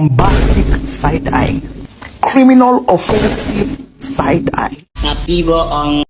bombastic side-eye, criminal offensive side-eye. Tapi bohong.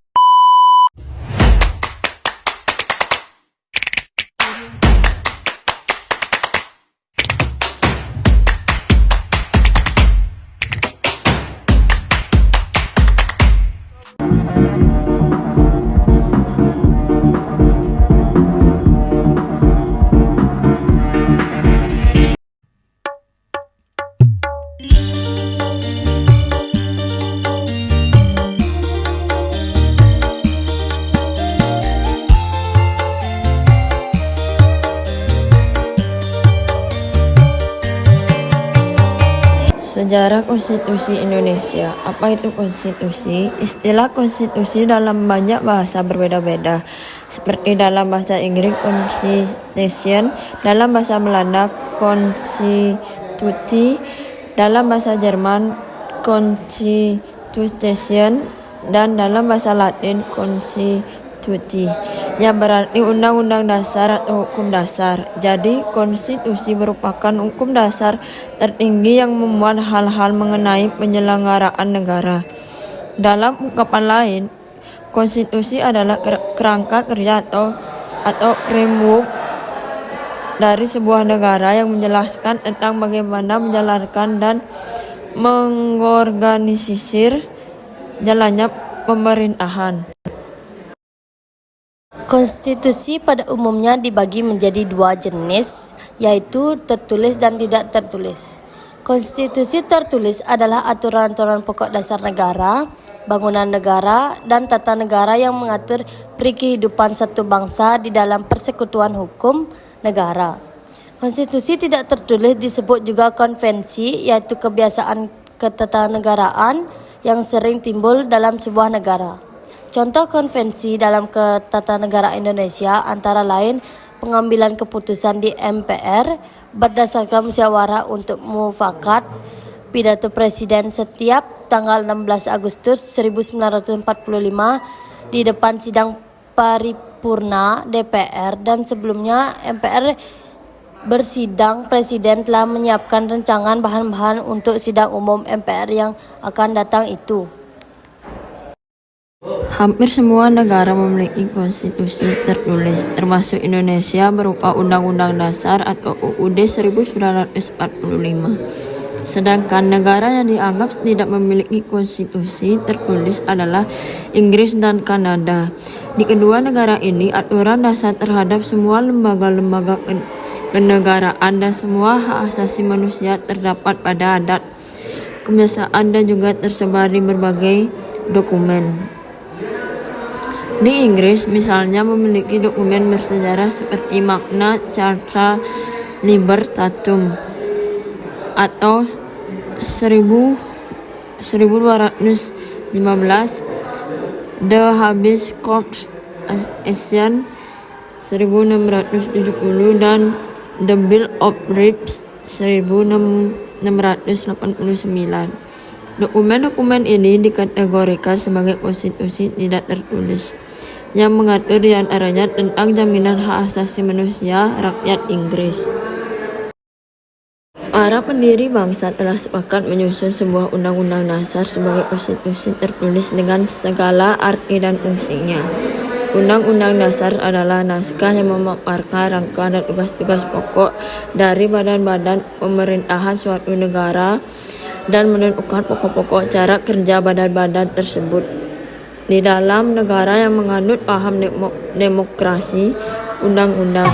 Sejarah Konstitusi Indonesia. Apa itu konstitusi? Istilah konstitusi dalam banyak bahasa berbeda-beda. Seperti dalam bahasa Inggris Constitution, dalam bahasa Belanda Constitutie, dalam bahasa Jerman Constitution, dan dalam bahasa Latin Constituti, yang berarti undang-undang dasar atau hukum dasar. Jadi, konstitusi merupakan hukum dasar tertinggi yang memuat hal-hal mengenai penyelenggaraan negara. Dalam ungkapan lain, konstitusi adalah kerangka kerja atau framework dari sebuah negara yang menjelaskan tentang bagaimana menjalankan dan mengorganisir jalannya pemerintahan. Konstitusi pada umumnya dibagi menjadi dua jenis, yaitu tertulis dan tidak tertulis. Konstitusi tertulis adalah aturan-aturan pokok dasar negara, bangunan negara, dan tata negara yang mengatur kehidupan satu bangsa di dalam persekutuan hukum negara. Konstitusi tidak tertulis disebut juga konvensi, yaitu kebiasaan ketatanegaraan yang sering timbul dalam sebuah negara. Contoh konvensi dalam ketatanegaraan Indonesia antara lain pengambilan keputusan di MPR berdasarkan musyawarah untuk mufakat, pidato presiden setiap tanggal 16 Agustus 1945 di depan sidang paripurna DPR, dan sebelumnya MPR bersidang, presiden telah menyiapkan rancangan bahan-bahan untuk sidang umum MPR yang akan datang itu. Hampir semua negara memiliki konstitusi tertulis, termasuk Indonesia berupa Undang-Undang Dasar atau UUD 1945. Sedangkan negara yang dianggap tidak memiliki konstitusi tertulis adalah Inggris dan Kanada. Di kedua negara ini, aturan dasar terhadap semua lembaga-lembaga kenegaraan dan semua hak asasi manusia terdapat pada adat, kebiasaan, dan juga tersebar di berbagai dokumen. Di Inggris misalnya memiliki dokumen bersejarah seperti Magna Carta Libertatum atau 1215, The Habeas Corpus Action 1670, dan The Bill of Rights 1689. Dokumen-dokumen ini dikategorikan sebagai konstitusi tidak tertulis, yang mengatur di antaranya tentang jaminan hak asasi manusia rakyat Inggris. Para pendiri bangsa telah sepakat menyusun sebuah undang-undang dasar sebagai konstitusi tertulis dengan segala arti dan fungsinya. Undang-undang dasar adalah naskah yang memaparkan rangkaian dan tugas-tugas pokok dari badan-badan pemerintahan suatu negara dan menentukan pokok-pokok cara kerja badan-badan tersebut. Di dalam negara yang menganut paham demokrasi, undang-undang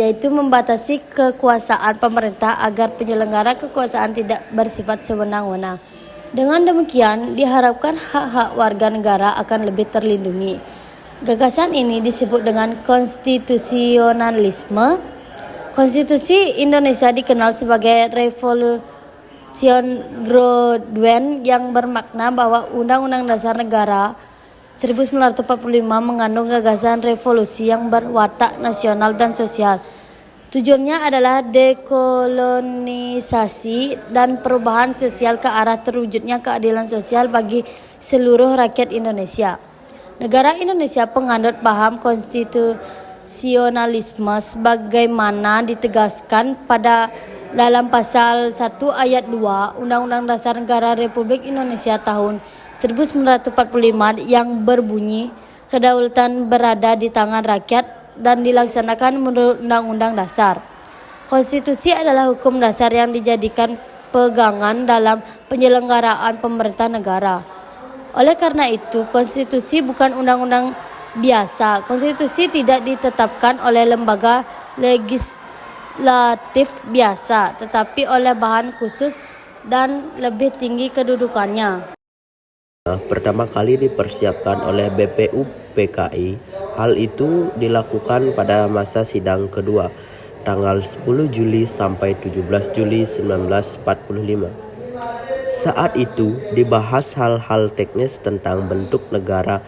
yaitu membatasi kekuasaan pemerintah agar penyelenggara kekuasaan tidak bersifat sewenang-wenang. Dengan demikian, diharapkan hak-hak warga negara akan lebih terlindungi. Gagasan ini disebut dengan konstitusionalisme. Konstitusi Indonesia dikenal sebagai Revolution Gradual, yang bermakna bahwa Undang-Undang Dasar Negara 1945 mengandung gagasan revolusi yang berwatak nasional dan sosial. Tujuannya adalah dekolonisasi dan perubahan sosial ke arah terwujudnya keadilan sosial bagi seluruh rakyat Indonesia. Negara Indonesia penganut paham konstitusi konstitusionalisme sebagaimana ditegaskan pada dalam pasal 1 ayat 2 Undang-Undang Dasar Negara Republik Indonesia tahun 1945 yang berbunyi kedaulatan berada di tangan rakyat dan dilaksanakan menurut Undang-Undang Dasar. Konstitusi adalah hukum dasar yang dijadikan pegangan dalam penyelenggaraan pemerintah negara. Oleh karena itu, konstitusi bukan undang-undang biasa. Konstitusi tidak ditetapkan oleh lembaga legislatif biasa, tetapi oleh bahan khusus dan lebih tinggi kedudukannya. Pertama kali dipersiapkan oleh BPUPKI. Hal itu dilakukan pada masa sidang kedua, tanggal 10 Juli sampai 17 Juli 1945. Saat itu dibahas hal-hal teknis tentang bentuk negara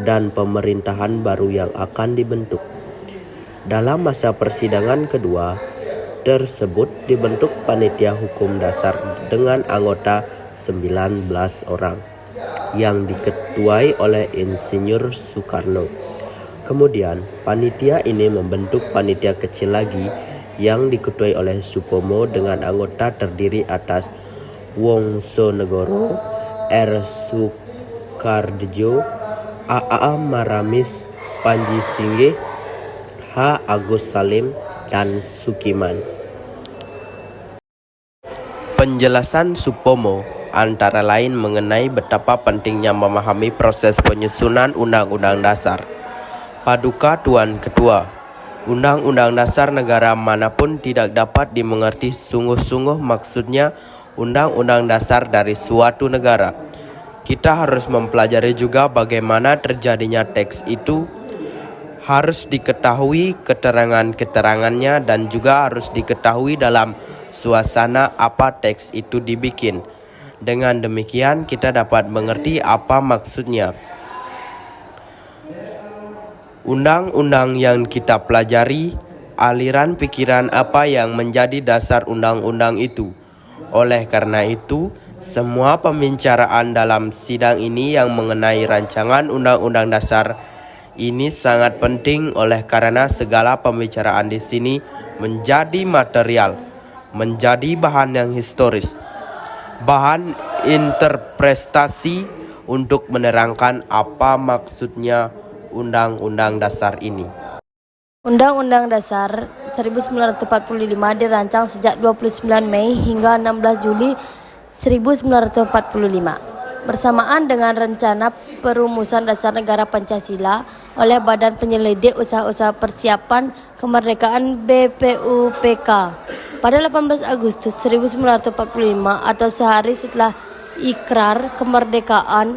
dan pemerintahan baru yang akan dibentuk. Dalam masa persidangan kedua tersebut dibentuk panitia hukum dasar dengan anggota 19 orang yang diketuai oleh Insinyur Soekarno. Kemudian panitia ini membentuk panitia kecil lagi yang diketuai oleh Supomo dengan anggota terdiri atas Wongsonegoro, R. Soekardjo, A.A. Maramis, Panji Singge, H. Agus Salim, dan Sukiman. Penjelasan Supomo antara lain mengenai betapa pentingnya memahami proses penyusunan Undang-Undang Dasar. Paduka Tuan Ketua, Undang-Undang Dasar negara manapun tidak dapat dimengerti sungguh-sungguh maksudnya Undang-Undang Dasar dari suatu negara. Kita harus mempelajari juga bagaimana terjadinya teks itu, harus diketahui keterangan-keterangannya dan juga harus diketahui dalam suasana apa teks itu dibikin. Dengan demikian kita dapat mengerti apa maksudnya. Undang-undang yang kita pelajari, aliran pikiran apa yang menjadi dasar undang-undang itu. Oleh karena itu, semua pembicaraan dalam sidang ini yang mengenai rancangan undang-undang dasar ini sangat penting oleh karena segala pembicaraan di sini menjadi material, menjadi bahan yang historis, bahan interpretasi untuk menerangkan apa maksudnya Undang-Undang Dasar ini. Undang-Undang Dasar 1945 dirancang sejak 29 Mei hingga 16 Juli 1945. Bersamaan dengan rencana perumusan dasar negara Pancasila oleh Badan Penyelidik Usaha-usaha Persiapan Kemerdekaan BPUPK. Pada 18 Agustus 1945 atau sehari setelah Ikrar Kemerdekaan,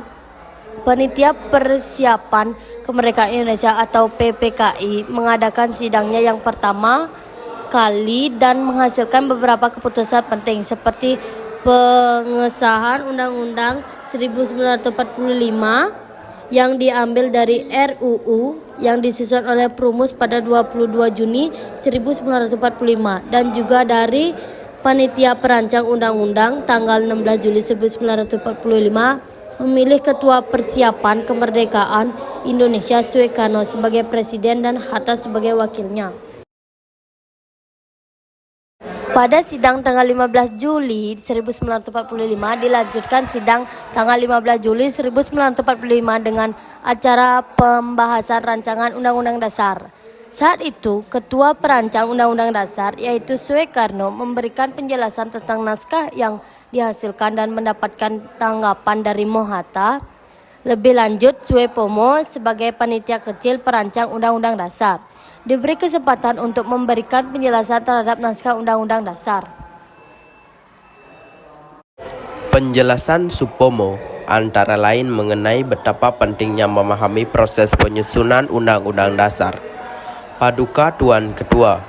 Panitia Persiapan Kemerdekaan Indonesia atau PPKI mengadakan sidangnya yang pertama kali dan menghasilkan beberapa keputusan penting seperti pengesahan Undang-Undang 1945 yang diambil dari RUU yang disusun oleh Perumus pada 22 Juni 1945 dan juga dari Panitia Perancang Undang-Undang tanggal 16 Juli 1945 memilih Ketua Persiapan Kemerdekaan Indonesia Soekarno sebagai Presiden dan Hatta sebagai wakilnya. Pada sidang tanggal 15 Juli 1945 dilanjutkan sidang tanggal 15 Juli 1945 dengan acara pembahasan rancangan Undang-Undang Dasar. Saat itu, Ketua Perancang Undang-Undang Dasar yaitu Soekarno memberikan penjelasan tentang naskah yang dihasilkan dan mendapatkan tanggapan dari Mohatta. Lebih lanjut, Supomo sebagai panitia kecil perancang Undang-Undang Dasar diberi kesempatan untuk memberikan penjelasan terhadap naskah Undang-Undang Dasar. Penjelasan Supomo antara lain mengenai betapa pentingnya memahami proses penyusunan Undang-Undang Dasar. Paduka Tuan Ketua,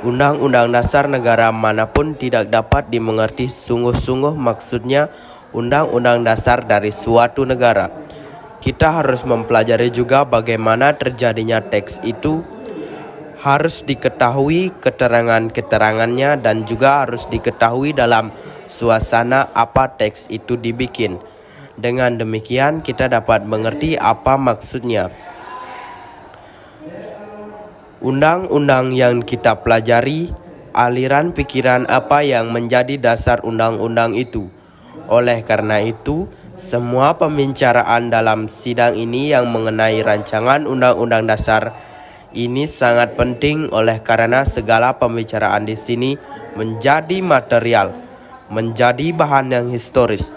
Undang-Undang Dasar negara manapun tidak dapat dimengerti sungguh-sungguh maksudnya Undang-Undang Dasar dari suatu negara. Kita harus mempelajari juga bagaimana terjadinya teks itu, harus diketahui keterangan-keterangannya dan juga harus diketahui dalam suasana apa teks itu dibikin. Dengan demikian kita dapat mengerti apa maksudnya. undang-undang yang kita pelajari, aliran pikiran apa yang menjadi dasar undang-undang itu. Oleh karena itu, semua pembicaraan dalam sidang ini yang mengenai rancangan undang-undang dasar ini sangat penting oleh karena segala pembicaraan di sini menjadi material, menjadi bahan yang historis,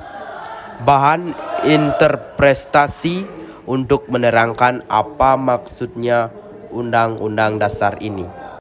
bahan interpretasi untuk menerangkan apa maksudnya undang-undang dasar ini.